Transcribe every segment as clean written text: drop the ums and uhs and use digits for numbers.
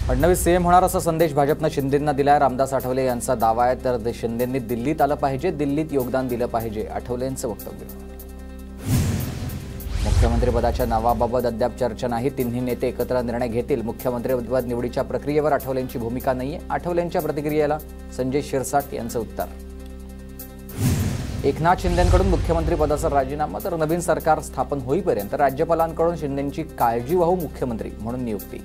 Fadnavis CM होणार असा संदेश भाजपने शिंदेंना दिलाय। रामदास आठवले यांचा दावा आहे तर शिंदेंनी दिल्लीत आलं पाहिजे, दिल्लीत योगदान दिलं पाहिजे, आठवलेंचं वक्तव्य। मुख्यमंत्रीपदाच्या नावाबाबत अद्याप चर्चा नाही, तिन्ही नेते एकत्र निर्णय घेतील। मुख्यमंत्रीपद निवडीच्या प्रक्रियेवर आठवलेंची भूमिका नाहीये, आठवलेंच्या प्रतिक्रियेला संजय शिरसाट यांचं उत्तर। एकनाथ शिंदेंकडून मुख्यमंत्रीपदाचा राजीनामा तर नवीन सरकार स्थापन होईपर्यंत राज्यपालांकडून शिंदेंची काळजीवाहू मुख्यमंत्री म्हणून नियुक्ती।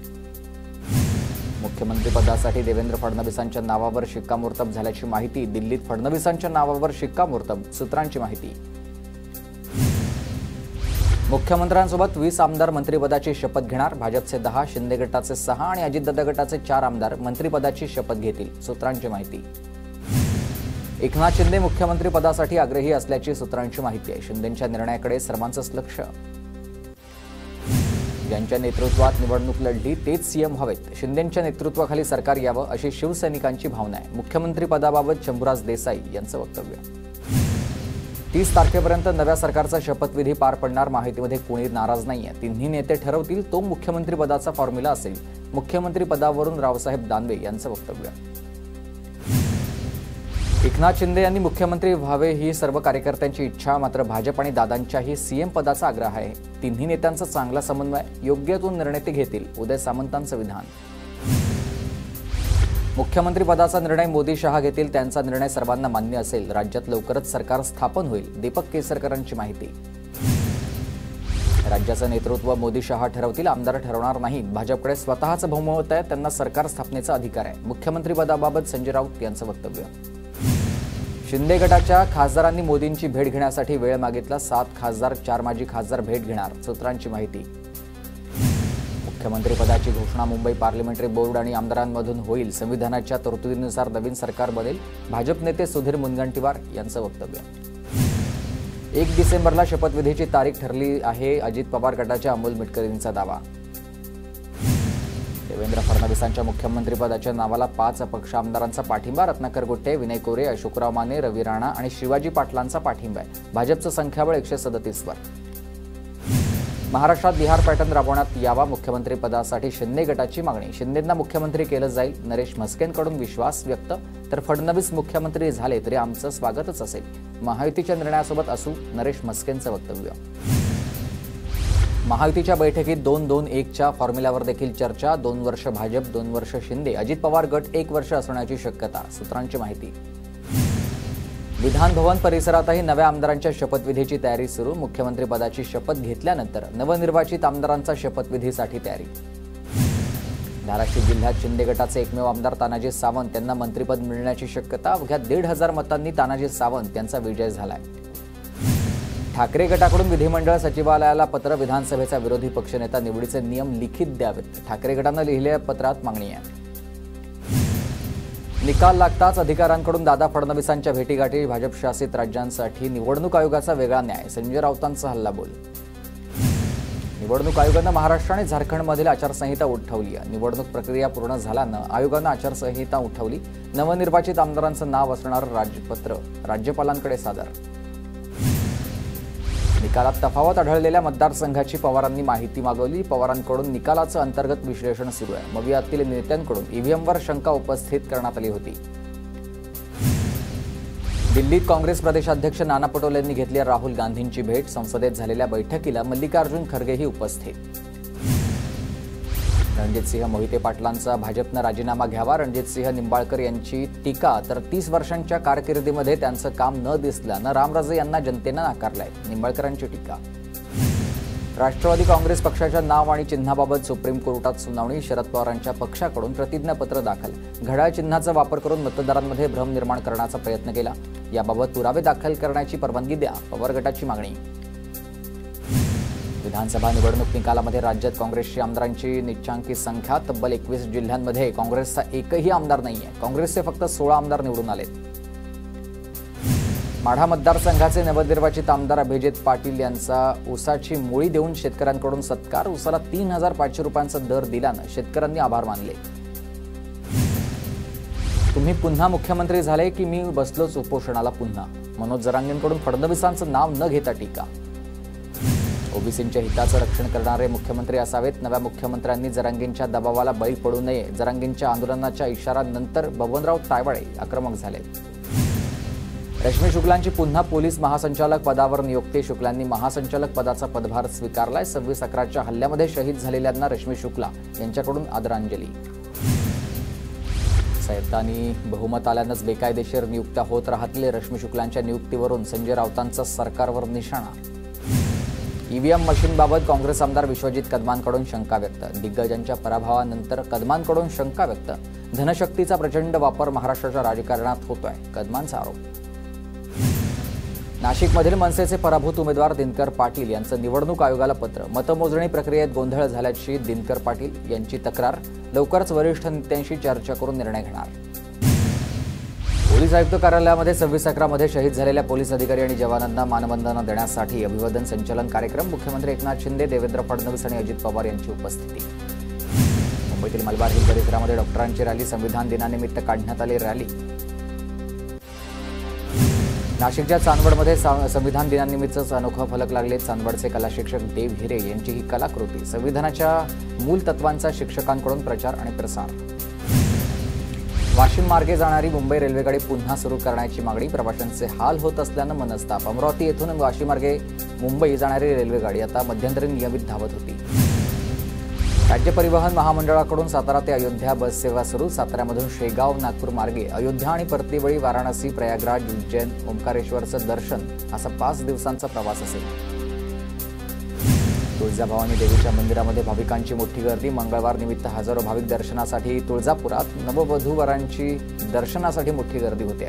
मुख्यमंत्रीपदासाठी देवेंद्र फडणवीसांच्या नावावर शिक्कामोर्तब झाल्याची माहिती, दिल्लीत फडणवीसांच्या नावावर शिक्कामोर्तब, सूत्रांची माहिती। मुख्यमंत्र्यांसोबत 20 आमदार मंत्रिपदाची शपथ घेणार, भाजपचे 10, शिंदे गटाचे 6 आणि अजितदादा गटाचे 4 आमदार मंत्रिपदाची शपथ घेतील, सूत्रांची माहिती। एकनाथ शिंदे मुख्यमंत्रीपदासाठी आग्रही असल्याची सूत्रांची माहिती आहे। शिंदेंच्या निर्णयाकडे सर्वांचंच लक्ष। ज्यांच्या नेतृत्वात निवडणूक लढली तेच सीएम हवेत, शिंदेंच्या नेतृत्वाखाली सरकार यावं अशी शिवसैनिकांची भावना आहे। मुख्यमंत्रीपदाबाबत शंभूराज देसाई यांचं वक्तव्य। 30 तारखेपर्यंत नव्या सरकारचा शपथविधी पार पडणार, माहितीमध्ये कोणी नाराज नाहीये। तिन्ही नेते ठरवतील तो मुख्यमंत्रीपदाचा फॉर्म्युला असेल, मुख्यमंत्रीपदावरून रावसाहेब दानवे यांचं वक्तव्य। एकनाथ शिंदे यांनी मुख्यमंत्री व्हावे ही सर्व कार्यकर्त्यांची इच्छा, मात्र भाजप आणि दादांच्याही सीएम पदाचा आग्रह आहे। तिन्ही नेत्यांचा चांगला समन्वय, योग्य तो निर्णय ते घेतील, उदय सामंतांचं विधान। मुख्यमंत्रीपदाचा निर्णय मोदी शहा घेतील, त्यांचा निर्णय सर्वांना मान्य असेल, राज्यात लवकरच सरकार स्थापन होईल, दीपक केसरकरांची माहिती। राज्याचं नेतृत्व मोदी शहा ठरवतील, आमदार ठरवणार नाहीत, भाजपकडे स्वतःचं बहुमत आहे, त्यांना सरकार स्थापनेचा अधिकार आहे। मुख्यमंत्रीपदाबाबत संजय राऊत यांचं वक्तव्य। शिंदे गटाच्या खासदारांनी मोदींची भेट घेण्यासाठी वेळ मागितला, 7 खासदार 4 माजी खासदार भेट घेणार, सूत्रांची माहिती। मुख्यमंत्रीपदाची घोषणा मुंबई पार्लमेंटरी बोर्ड आणि आमदारांमधून होईल, संविधानाच्या तरतुदीनुसार नवीन सरकार बनेल, भाजप नेते सुधीर मुनगंटीवार यांचं वक्तव्य। 1 डिसेंबरला शपथविधीची तारीख ठरली आहे, अजित पवार गटाच्या अमोल मिटकरींचा दावा। देवेंद्र फडणवीसांच्या मुख्यमंत्रीपदाच्या नावाला 5 अपक्ष आमदारांचा पाठिंबा, रत्नाकर गुट्टे, विनय कोरे, अशोकराव माने, रवी राणा आणि शिवाजी पाटलांचा पाठिंबा आहे। भाजपचं संख्याबळ 137 वर। महाराष्ट्रात बिहार पॅटर्न राबवण्यात यावा, मुख्यमंत्रीपदासाठी शिंदे गटाची मागणी, शिंदेंना मुख्यमंत्री केलं जाईल, नरेश म्हस्केंकडून विश्वास व्यक्त, तर फडणवीस मुख्यमंत्री झाले तरी आमचं स्वागतच असेल, महायुतीच्या निर्णयासोबत असू, नरेश म्हस्केंचं वक्तव्य। महायुतीच्या बैठकीत 2-2-1च्या फॉर्म्युल्यावर देखील चर्चा, 2 वर्ष भाजप, 2 वर्ष शिंदे, अजित पवार गट 1 वर्ष असण्याची शक्यता, सूत्रांची माहिती। विधान भवन परिसरातही नव्या आमदारांच्या शपथविधीची तयारी सुरू, मुख्यमंत्रीपदाची शपथ घेतल्यानंतर नवनिर्वाचित आमदारांचा शपथविधीसाठी तयारी। धाराशिव जिल्ह्यात शिंदे गटाचे एकमेव आमदार तानाजी सावंत यांना मंत्रिपद मिळण्याची शक्यता, अवघ्या 1,500 मतांनी तानाजी सावंत यांचा विजय झालाय। ठाकरे गटाकडून विधिमंडळ सचिवालयाला पत्र, विधानसभेचा विरोधी पक्षनेता निवडीचे नियम लिखित द्यावेत, ठाकरे गटानं लिहिलेल्या पत्रात मागणी आहे। निकाल लागताच अधिकाऱ्यांकडून दादा फडणवीसांच्या भेटीगाठी, भाजप शासित राज्यांसाठी निवडणूक आयोगाचा वेगळा न्याय, संजय राऊतांचा हल्लाबोल। निवडणूक आयोगानं महाराष्ट्र आणि झारखंडमधील आचारसंहिता उठवली आहे, निवडणूक प्रक्रिया पूर्ण झाल्यानं आयोगानं आचारसंहिता उठवली, नवनिर्वाचित आमदारांचं नाव असणारं राजपत्र राज्यपालांकडे सादर। निकालात तफावत आढळलेल्या मतदारसंघाची पवारांनी माहिती मागवली, पवारांकडून निकालाचं अंतर्गत विश्लेषण सुरू आहे, मवियातील नेत्यांकडून ईव्हीएमवर शंका उपस्थित करण्यात आली होती। दिल्लीत काँग्रेस प्रदेशाध्यक्ष नाना पटोलेंनी घेतली राहुल गांधींची भेट, संसदेत झालेल्या बैठकीला मल्लिकार्जुन खरगेही उपस्थित। रणजितसिंह मोहिते पाटलांचा भाजपनं राजीनामा घ्यावा, रणजितसिंह निंबाळकर यांची टीका, तर 30 वर्षांच्या कारकिर्दीमध्ये त्यांचं काम न दिसल्यानं रामराजे यांना जनतेनं नाकारलंय, निंबाळकरांची टीका। राष्ट्रवादी काँग्रेस पक्षाच्या नाव आणि चिन्हाबाबत सुप्रीम कोर्टात सुनावणी, शरद पवारांच्या पक्षाकडून प्रतिज्ञापत्र दाखल, घड्याळ चिन्हाचा वापर करून मतदारांमध्ये भ्रम निर्माण करण्याचा प्रयत्न केला, याबाबत पुरावे दाखल करण्याची परवानगी द्या, पवार गटाची मागणी। विधानसभा निवडणूक निकालामध्ये राज्यात काँग्रेसच्या आमदारांची निच्चांकी संख्या, तब्बल 21 जिल्ह्यांमध्ये काँग्रेसचा एकही आमदार नाहीये, काँग्रेसचे फक्त 16 आमदार निवडून आलेत। माढा मतदारसंघाचे नवनिर्वाचित आमदार अभिजित पाटील यांचा ऊसाची मुळी देऊन शेतकऱ्यांकडून सत्कार, ऊसाला 3,500 रुपयांचा दर दिल्यानं शेतकऱ्यांनी आभार मानले। तुम्ही पुन्हा मुख्यमंत्री झाले की मी बसलोच उपोषणाला पुन्हा, मनोज जरांगेंकडून फडणवीसांचं नाव न घेता टीका। ओबीसींच्या हिताचं रक्षण करणारे मुख्यमंत्री असावेत. नव्या मुख्यमंत्र्यांनी जरांगेंच्या दबावाला बळी पडू नये. जरांगेंच्या आंदोलनाच्या इशाऱ्यानंतर बबनराव तायवाळे आक्रमक झाले. रश्मी शुक्लांची पुन्हा पोलीस महासंचालक पदावर नियुक्ती. शुक्लांनी महासंचालक पदाचा पदभार स्वीकारलाय. 26/11च्या हल्ल्यामध्ये शहीद झालेल्यांना रश्मी शुक्ला यांच्याकडून आदरांजली. सत्तानी बहुमत आल्यानंच बेकायदेशीर नियुक्त्या होत राहतील. रश्मी शुक्लांच्या नियुक्तीवरून संजय राऊतांचा सरकारवर निशाणा. ईव्हीएम मशीनबाबत काँग्रेस आमदार विश्वजित कदमांकडून शंका व्यक्त. दिग्गजांच्या पराभवानंतर कदमांकडून शंका व्यक्त. धनशक्तीचा प्रचंड वापर महाराष्ट्राच्या राजकारणात होतोय, कदमांचा आरोप. नाशिकमधील मनसेचे पराभूत उमेदवार दिनकर पाटील यांचं निवडणूक आयोगाला पत्र. मतमोजणी प्रक्रियेत गोंधळ झाल्याची दिनकर पाटील यांची तक्रार. लवकरच वरिष्ठ नेत्यांशी चर्चा करून निर्णय घेणार. पोलीस आयुक्त कार्यालयामध्ये 26/11मध्ये शहीद झालेल्या पोलीस अधिकारी आणि जवानांना मानवंदना देण्यासाठी अभिवादन संचलन कार्यक्रम. मुख्यमंत्री एकनाथ शिंदे, देवेंद्र फडणवीस आणि अजित पवार यांची उपस्थिती. मुंबईतील मलबार हिल परिसरामध्ये डॉक्टरांची रॅली. संविधान दिनानिमित्त काढण्यात आली रॅली. नाशिकच्या चांदवडमध्ये संविधान दिनानिमित्तच अनोखा फलक लागले. चांदवडचे कला शिक्षक देव हिरे यांची ही कलाकृती. संविधानाच्या मूल तत्वांचा शिक्षकांकडून प्रचार आणि प्रसार. वाशिम मार्गे जाणारी मुंबई रेल्वेगाडी पुन्हा सुरू करण्याची मागणी. प्रवाशांचे हाल होत असल्यानं मनस्ताप. अमरावती येथून वाशिम मार्गे मुंबई जाणारी रेल्वेगाडी आता मध्यंतरी नियमित धावत होती. राज्य परिवहन महामंडळाकडून सातारा ते अयोध्या बस सेवा सुरू. साताऱ्यामधून शेगाव नागपूर मार्गे अयोध्या आणि परतीवेळी वाराणसी, प्रयागराज, उज्जैन, ओंकारेश्वरचं दर्शन असा 5 दिवसांचा प्रवास असेल. तुळजाभवानी देवीच्या मंदिरामध्ये भाविकांची मोठी गर्दी. मंगळवार निमित्त हजारो भाविक दर्शनासाठी. तुळजापुरात नववधूवरांची दर्शनासाठी मोठी गर्दी होते.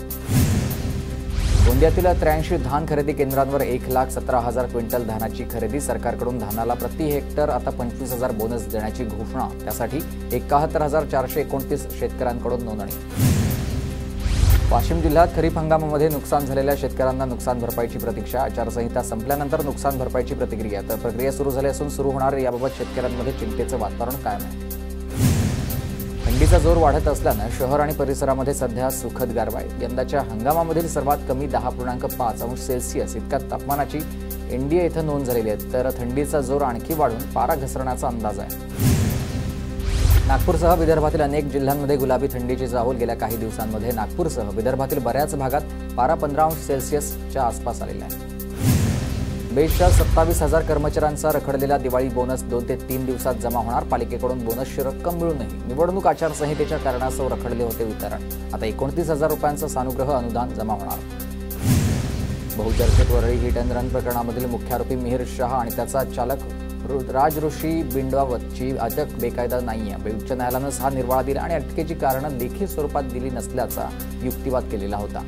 गोंदियातील 83 धान खरेदी केंद्रांवर 1,17,000 क्विंटल धानाची खरेदी. सरकारकडून धानाला प्रति हेक्टर आता 25,000 बोनस देण्याची घोषणा. त्यासाठी 71,429 शेतकऱ्यांकडून नोंदणी. वाशिम जिल्ह्यात खरीप हंगामामध्ये नुकसान झालेल्या शेतकऱ्यांना नुकसान भरपाईची प्रतीक्षा. आचारसंहिता संपल्यानंतर नुकसान भरपाईची प्रक्रिया सुरू झाली असून सुरू होणार याबाबत शेतकऱ्यांमध्ये चिंतेचं वातावरण कायम आहे. थंडीचा जोर वाढत असल्यानं शहर आणि परिसरामध्ये सध्या सुखद गारवा आहे. यंदाच्या हंगामामधील सर्वात कमी 10.5 अंश सेल्सिअस इतक्या तापमानाची इंडिया इथं नोंद झालेली आहे. तर थंडीचा जोर आणखी वाढून पारा घसरण्याचा अंदाज आहे. नागपूरसह विदर्भातील अनेक जिल्ह्यांमध्ये गुलाबी थंडीची चाहूल. गेल्या काही दिवसांमध्ये नागपूरसह विदर्भातील बऱ्याच भागात पारा 15 अंश सेल्सिअसच्या आसपास आलेला आहे. बेस्टच्या 27,000 कर्मचाऱ्यांचा रखडलेला दिवाळी बोनस 2 ते 3 दिवसात जमा होणार. पालिकेकडून बोनसची रक्कम मिळूनही निवडणूक आचारसंहितेच्या कारणास्तव रखडले होते वितरण. आता 29,000 रुपयांचं सानुग्रह अनुदान जमा होणार. बहुचर्चित वरळी हिट अँड रन प्रकरणामधील मुख्य आरोपी मिहिर शहा आणि त्याचा चालक राज ऋषी बिंडवावतची अटक बेकायदा नाहीये. उच्च न्यायालयानं हा निर्वाळा दिला आणि अटकेची कारणं लेखी स्वरूपात दिली नसल्याचा युक्तिवाद केलेला होता.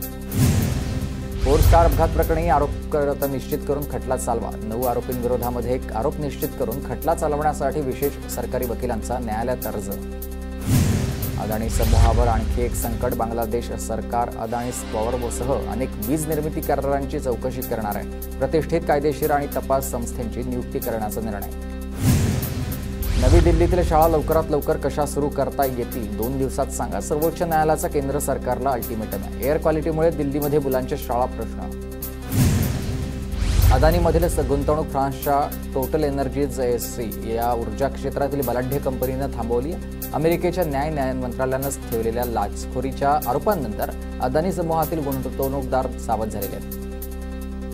4 स्टार अपघात प्रकरणी आरोप निश्चित करून खटला चालवा. 9 आरोपींविरोधामध्ये एक आरोप निश्चित करून खटला चालवण्यासाठी विशेष सरकारी वकिलांचा न्यायालयात अर्ज. अदानी समूहावर आणखी एक संकट. बांगलादेश सरकार अदानी पॉवरसह अनेक वीज निर्मिती करारांची चौकशी करणार आहे. प्रतिष्ठित कायदेशीर आणि तपास संस्थेची नियुक्ती करण्याचा निर्णय. नवी दिल्लीतील शाळा लवकरात लवकर कशा सुरू करता येतील 2 दिवसात सांगा. सर्वोच्च न्यायालयाचा केंद्र सरकारला अल्टिमेटम आहे. एअर क्वालिटीमुळे दिल्लीमध्ये मुलांच्या शाळा प्रश्न. अदानीमधील गुंतवणूक फ्रान्सच्या टोटल एनर्जीज एससी या ऊर्जा क्षेत्रातील बलाढ्य कंपनीनं थांबवली. अमेरिकेच्या न्याय मंत्रालयानं ठेवलेल्या लाचखोरीच्या आरोपांनंतर अदानी समूहातील गुंतवणूकदार सावध झालेले आहेत.